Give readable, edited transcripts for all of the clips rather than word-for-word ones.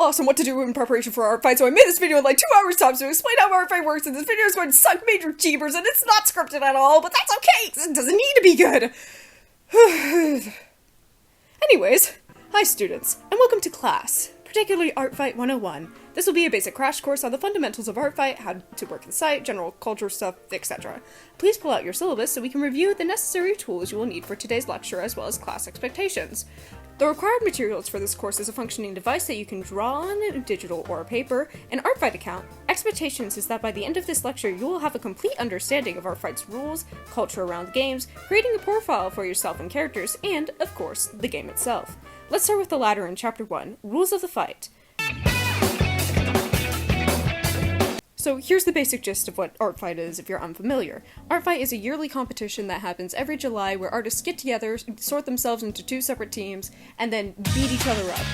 lost on what to do in preparation for art fight, so I made this video in like 2 hours time to explain how art fight works, and this video is going to suck major jeebers, and it's not scripted at all, but that's okay, 'cause it doesn't need to be good. Anyways, hi students, and welcome to class, particularly Art Fight 101. This will be a basic crash course on the fundamentals of art fight, how to work the site, general culture stuff, etc. Please pull out your syllabus so we can review the necessary tools you will need for today's lecture as well as class expectations. The required materials for this course is a functioning device that you can draw on digital or paper, an art fight account. Expectations is that by the end of this lecture you will have a complete understanding of art fight's rules, culture around the games, creating a profile for yourself and characters, and, of course, the game itself. Let's start with the latter in Chapter 1, Rules of the Fight. So here's the basic gist of what Art Fight is if you're unfamiliar. Art Fight is a yearly competition that happens every July where artists get together, sort themselves into 2 separate teams, and then beat each other up.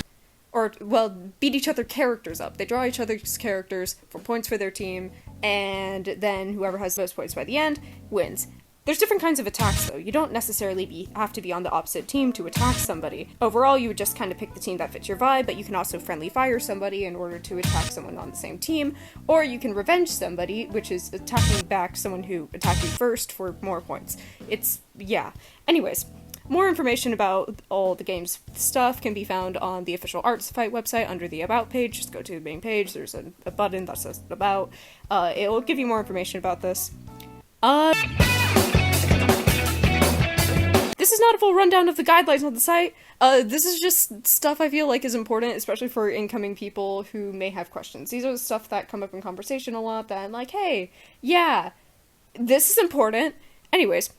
Or, well, beat each other's characters up. They draw each other's characters for points for their team, and then whoever has the most points by the end wins. There's different kinds of attacks though. You don't necessarily have to be on the opposite team to attack somebody. Overall, you would just kind of pick the team that fits your vibe, but you can also friendly fire somebody in order to attack someone on the same team, or you can revenge somebody, which is attacking back someone who attacked you first for more points. Yeah. Anyways, more information about all the game's stuff can be found on the official Art Fight website under the About page. Just go to the main page, there's a button that says About. It'll give you more information about this. This is not a full rundown of the guidelines on the site. This is just stuff I feel like is important, especially for incoming people who may have questions. These are the stuff that come up in conversation a lot that I'm like, hey, yeah, this is important. Anyways,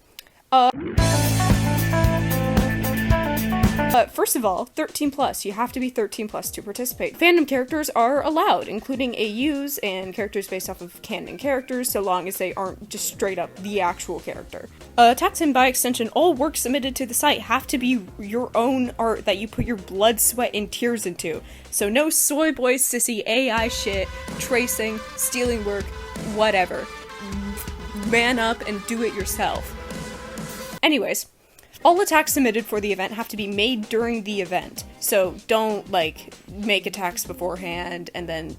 first of all, 13+. You have to be 13+ to participate. Fandom characters are allowed, including AUs and characters based off of canon characters, so long as they aren't just straight up the actual character. Attacks and by extension, all work submitted to the site have to be your own art that you put your blood, sweat, and tears into. So no soy boy sissy AI shit, tracing, stealing work, whatever. Man up and do it yourself. Anyways, all attacks submitted for the event have to be made during the event, so don't, make attacks beforehand and then,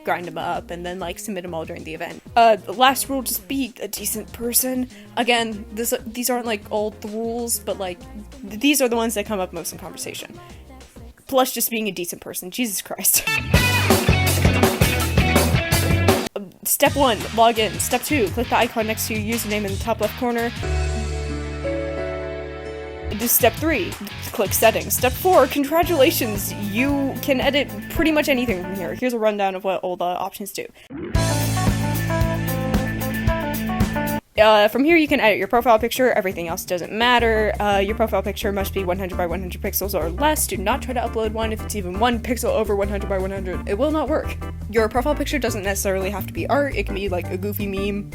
grind them up and then, submit them all during the event. The last rule, just be a decent person. Again, these aren't, all the rules, but, these are the ones that come up most in conversation. Plus just being a decent person. Jesus Christ. Step 1, log in. Step 2, click the icon next to your username in the top left corner. Step 3, click settings. Step 4, congratulations, you can edit pretty much anything from here. Here's a rundown of what all the options do. From here you can edit your profile picture, everything else doesn't matter. Your profile picture must be 100 by 100 pixels or less. Do not try to upload one if it's even 1 pixel over 100 by 100. It will not work. Your profile picture doesn't necessarily have to be art, it can be a goofy meme,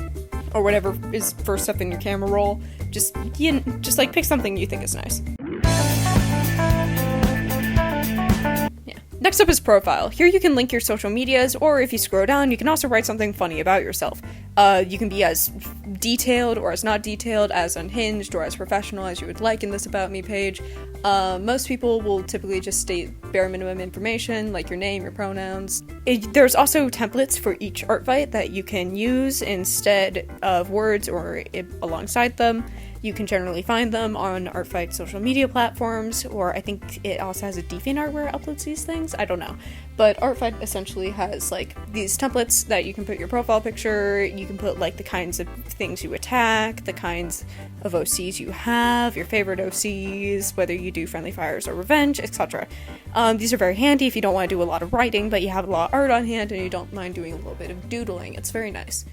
or whatever is first up in your camera roll. Just pick something you think is nice. Yeah. Next up is profile. Here you can link your social medias, or if you scroll down, you can also write something funny about yourself. You can be as detailed or as not detailed, as unhinged or as professional as you would like in this About Me page. Most people will typically just state bare minimum information, like your name, your pronouns. There's also templates for each art fight that you can use instead of words or alongside them. You can generally find them on Artfight social media platforms, or I think it also has a DeviantArt where it uploads these things, I don't know. But Artfight essentially has these templates that you can put your profile picture, you can put the kinds of things you attack, the kinds of OCs you have, your favorite OCs, whether you do friendly fires or revenge, etc. These are very handy if you don't want to do a lot of writing, but you have a lot of art on hand and you don't mind doing a little bit of doodling. It's very nice.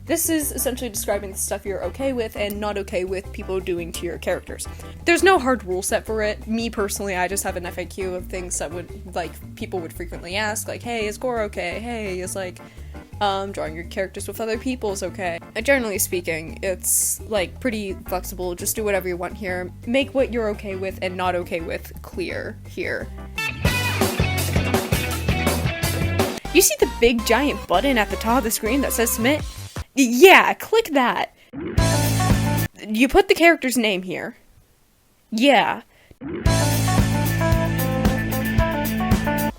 This is essentially describing the stuff you're okay with and not okay with people doing to your characters. There's no hard rule set for it. Me personally, I just have an FAQ of things that people would frequently ask, hey, is gore okay? Hey, is drawing your characters with other people is okay. Generally speaking, it's pretty flexible. Just do whatever you want here. Make what you're okay with and not okay with clear here. You see the big giant button at the top of the screen that says submit? Yeah, click that. You put the character's name here. Yeah.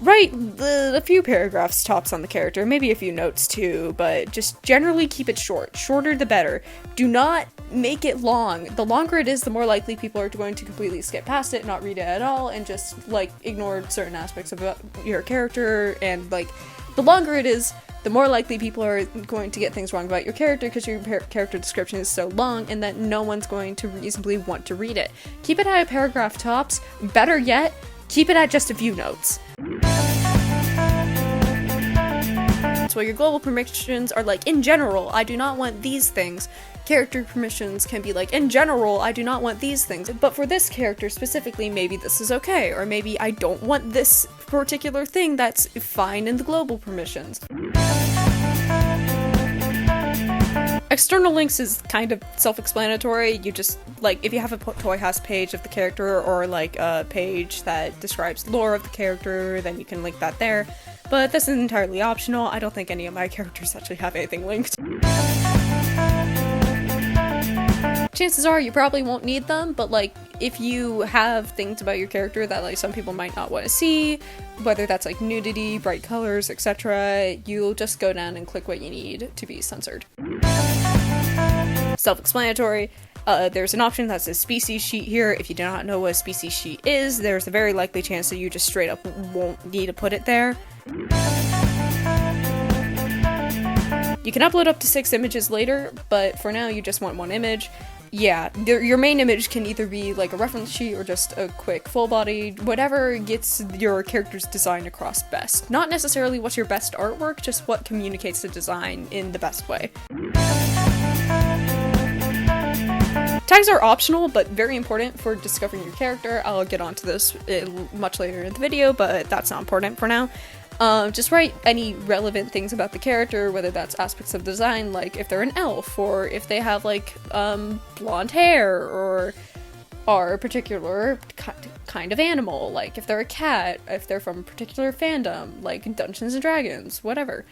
write a few paragraphs tops on the character, maybe a few notes too, but just generally keep it short. Shorter the better. Do not make it long. The longer it is, the more likely people are going to completely skip past it, not read it at all, and just, like, ignore certain aspects of your character, and, like, the longer it is, the more likely people are going to get things wrong about your character because your character description is so long and that no one's going to reasonably want to read it. Keep it at a paragraph tops. Better yet, keep it at just a few notes. So your global permissions are like, in general, I do not want these things. Character permissions can be like, in general, I do not want these things, but for this character specifically, maybe this is okay, or maybe I don't want this particular thing. That's fine in the global permissions. External links is kind of self-explanatory. You just, like, if you have a Toy House page of the character, or like a page that describes lore of the character, then you can link that there. But this is entirely optional. I don't think any of my characters actually have anything linked. Chances are you probably won't need them, but like, if you have things about your character that like some people might not want to see, whether that's like nudity, bright colors, etc., you'll just go down and click what you need to be censored. Self-explanatory. There's an option that says species sheet here. If you do not know what a species sheet is, there's a very likely chance that you just straight up won't need to put it there. You can upload up to 6 images later, but for now you just want 1 image. Yeah, your main image can either be like a reference sheet or just a quick full body, whatever gets your character's design across best. Not necessarily what's your best artwork, just what communicates the design in the best way. Tags are optional, but very important for discovering your character. I'll get onto this much later in the video, but that's not important for now. Just write any relevant things about the character, whether that's aspects of design, like if they're an elf, or if they have like blonde hair, or are a particular kind of animal, like if they're a cat, if they're from a particular fandom, like Dungeons and Dragons, whatever.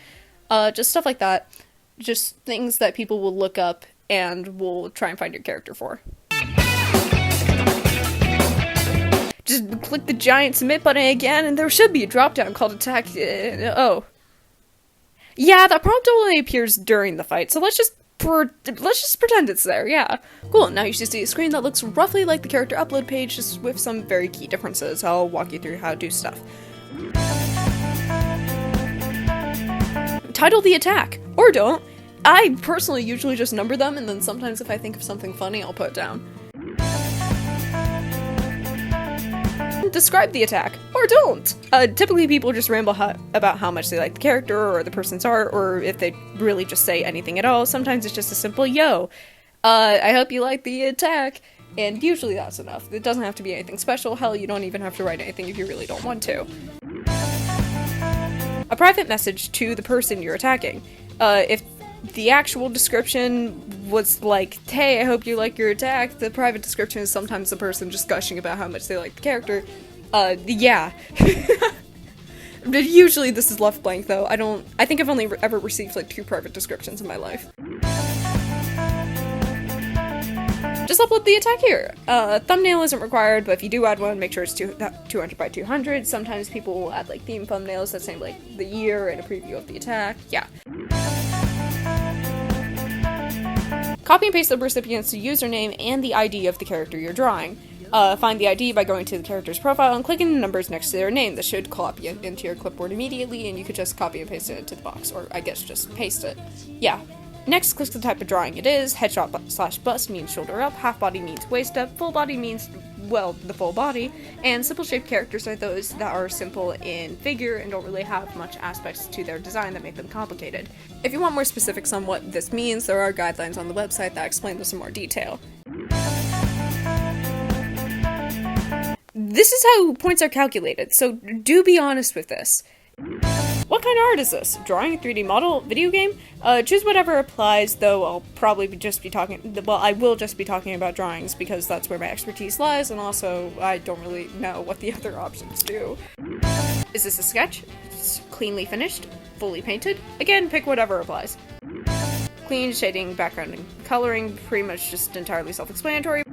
Just stuff like that. Just things that people will look up and will try and find your character for. Just click the giant submit button again, and there should be a drop-down called attack. Oh. Yeah, that prompt only appears during the fight, so let's just pretend it's there, yeah. Cool, now you should see a screen that looks roughly like the character upload page, just with some very key differences. I'll walk you through how to do stuff. Title the attack, or don't. I personally usually just number them, and then sometimes if I think of something funny, I'll put it down. Describe the attack, or don't. Typically people just ramble about how much they like the character or the person's art, or if they really just say anything at all. Sometimes it's just a simple, yo, I hope you like the attack, and usually that's enough. It doesn't have to be anything special. Hell, you don't even have to write anything if you really don't want to. A private message to the person you're attacking. If the actual description was like, hey, I hope you like your attack, the private description is sometimes the person just gushing about how much they like the character. Yeah. But usually this is left blank, though. I think I've only ever received like 2 private descriptions in my life. Just upload the attack here. Thumbnail isn't required, but if you do add one, make sure it's 200 by 200. Sometimes people will add like theme thumbnails that say like the year and a preview of the attack. Yeah. Copy and paste the recipient's username and the ID of the character you're drawing. Find the ID by going to the character's profile and clicking the numbers next to their name. This should copy it into your clipboard immediately, and you could just copy and paste it into the box, or I guess just paste it. Yeah. Next, click the type of drawing it is. Headshot / bust means shoulder up, half body means waist up, full body means, well, the full body, and simple shaped characters are those that are simple in figure and don't really have much aspects to their design that make them complicated. If you want more specifics on what this means, there are guidelines on the website that explain this in more detail. This is how points are calculated, so do be honest with this. What kind of art is this? Drawing a 3D model? Video game? Choose whatever applies, though I will just be talking about drawings because that's where my expertise lies, and also I don't really know what the other options do. Is this a sketch? It's cleanly finished? Fully painted? Again, pick whatever applies. Clean, shading, background, and coloring, pretty much just entirely self-explanatory.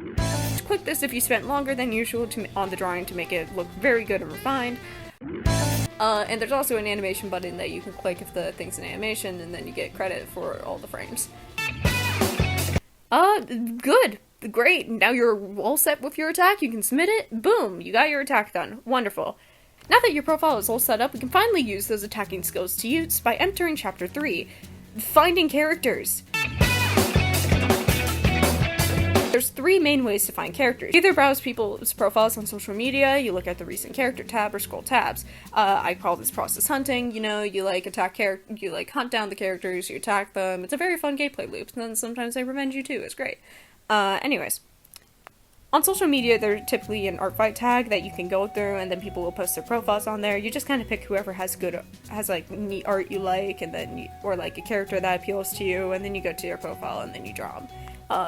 Click this if you spent longer than usual on the drawing to make it look very good and refined. And there's also an animation button that you can click if the thing's an animation, and then you get credit for all the frames. Good. Great. Now you're all set with your attack. You can submit it. Boom. You got your attack done. Wonderful. Now that your profile is all set up, we can finally use those attacking skills to use by entering Chapter 3, Finding Characters. There's 3 main ways to find characters. You either browse people's profiles on social media, you look at the recent character tab, or scroll tabs. I call this process hunting. You know, you hunt down the characters, you attack them. It's a very fun gameplay loop, and then sometimes they revenge you too. It's great. Anyways. On social media, there's typically an art fight tag that you can go through, and then people will post their profiles on there. You just kind of pick whoever has like neat art you like, and then or like a character that appeals to you, and then you go to your profile and then you draw them.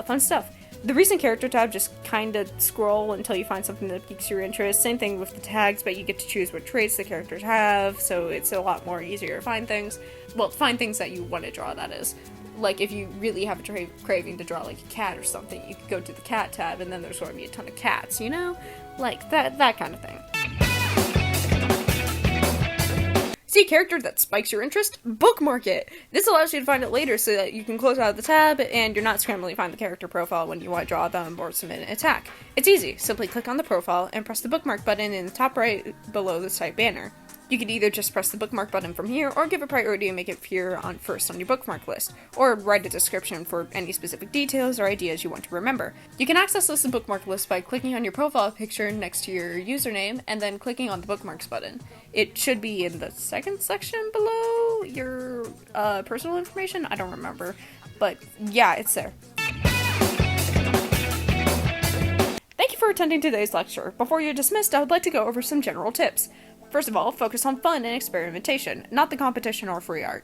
Fun stuff. The recent character tab, just kind of scroll until you find something that piques your interest. Same thing with the tags, but you get to choose what traits the characters have, so it's a lot more easier to find things. Well, find things that you want to draw, that is. Like, if you really have a craving to draw, like, a cat or something, you could go to the cat tab, and then there's going to be a ton of cats, you know? Like, that kind of thing. See a character that spikes your interest? Bookmark it! This allows you to find it later so that you can close out the tab, and you're not scrambling to find the character profile when you want to draw them or submit an attack. It's easy. Simply click on the profile and press the bookmark button in the top right below the site banner. You could either just press the bookmark button from here, or give it priority and make it appear first on your bookmark list, or write a description for any specific details or ideas you want to remember. You can access this bookmark list by clicking on your profile picture next to your username, and then clicking on the bookmarks button. It should be in the second section below your personal information. I don't remember, but yeah, it's there. Thank you for attending today's lecture. Before you're dismissed, I would like to go over some general tips. First of all, focus on fun and experimentation, not the competition or free art.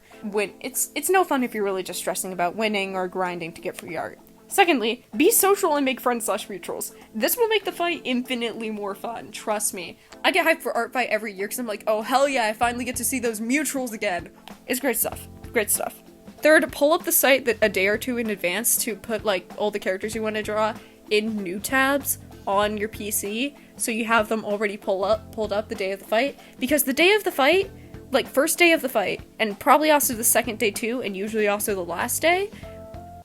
It's no fun if you're really just stressing about winning or grinding to get free art. Secondly, be social and make friends/mutuals. This will make the fight infinitely more fun, trust me. I get hyped for art fight every year because I'm like, oh hell yeah, I finally get to see those mutuals again. It's great stuff. Great stuff. Third, pull up the site a day or two in advance to put like all the characters you want to draw in new tabs on your PC, so you have them already pulled up the day of the fight, because the day of the fight, like first day of the fight, and probably also the second day too, and usually also the last day,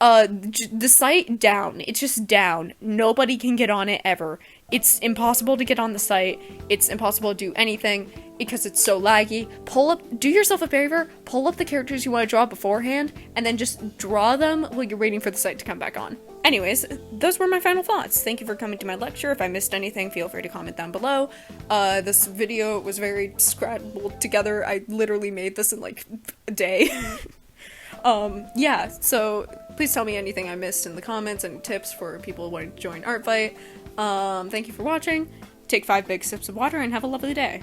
the site down. It's just down. Nobody can get on it ever. It's impossible to get on the site. It's impossible to do anything because it's so laggy. Do yourself a favor, pull up the characters you want to draw beforehand, and then just draw them while you're waiting for the site to come back on. Anyways, those were my final thoughts. Thank you for coming to my lecture. If I missed anything, feel free to comment down below. This video was very scrabbled together. I literally made this in like a day. Yeah, so please tell me anything I missed in the comments and tips for people wanting to join Art Fight. Thank you for watching. Take 5 big sips of water and have a lovely day.